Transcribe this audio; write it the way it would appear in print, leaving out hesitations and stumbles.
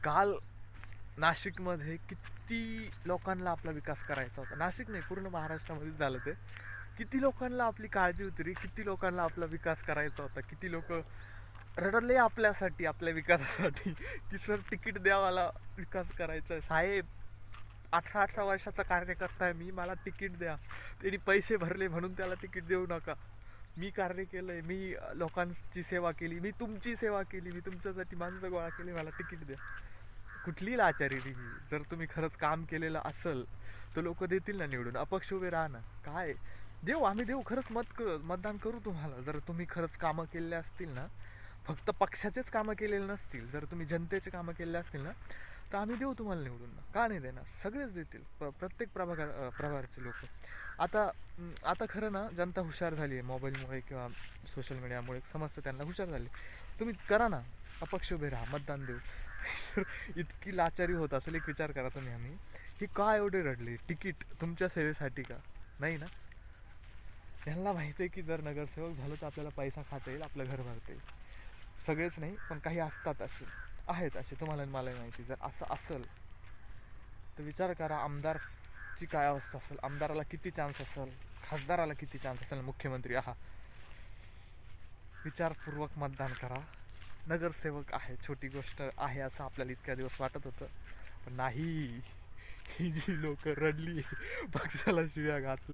काल नाशिकमध्ये किती लोकांना आपला विकास करायचा होता. नाशिक नाही, पूर्ण महाराष्ट्रामध्येच झालं ते. किती लोकांना आपली काळजी होती रे, किती लोकांना आपला विकास करायचा होता. किती लोक रडले आपल्यासाठी, आपल्या विकासासाठी की सर तिकीट द्या, मला विकास करायचा आहे. साहेब, 18-18 वर्षाचा कार्यकर्ता आहे मी, मला तिकीट द्या. त्यांनी पैसे भरले म्हणून त्याला तिकीट देऊ नका. मी कार्य केलंय, मी लोकांची सेवा केली, मी तुमची सेवा केली, मी तुमच्यासाठी माणसं गोळा केली, मला तिकीट द्या. कुठली लाचारी रे ही. जर तुम्ही खरंच काम केलेलं असेल तर लोक देतील ना निवडून. अपक्ष उभे राहा ना. काय देऊ, आम्ही देऊ, खरंच मतदान करू तुम्हाला. जर तुम्ही खरंच कामं केले असतील ना, फक्त पक्षाचेच कामं केलेले नसतील, जर तुम्ही जनतेचे कामं केले असतील ना, तर आम्ही देऊ तुम्हाला निवडून ना. का नाही देणार, सगळेच देतील. प्रत्येक प्रभारचे लोक. आता आता खरं ना, जनता हुशार झाली आहे मोबाईलमुळे किंवा सोशल मीडियामुळे, समजतं त्यांना, हुशार झाली. तुम्ही करा ना, अपक्ष उभे राहा, मतदान देऊ. इतकी लाचारी होत असेल, एक विचार करा तुम्ही. आम्ही ही का एवढे रडले, तिकीट तुमच्या सेवेसाठी का नाही ना. यांना माहिती आहे की जर नगरसेवक झालं तर आपल्याला पैसा खाता येईल, आपलं घर भरता येईल. सगळेच नाही, पण काही असतात असे, आहेत असे, तुम्हाला मलाही माहिती. जर असं असेल तर विचार करा, आमदारची काय अवस्था असेल, आमदाराला किती चान्स असेल, खासदाराला किती चान्स असेल, मुख्यमंत्री आहात. विचारपूर्वक मतदान करा. नगरसेवक आहे, छोटी गोष्ट आहे असं आपल्याला इतक्या दिवस वाटत होतं, पण नाही. ही जी लोक रडली, पक्षाला शिव्या घातल्या.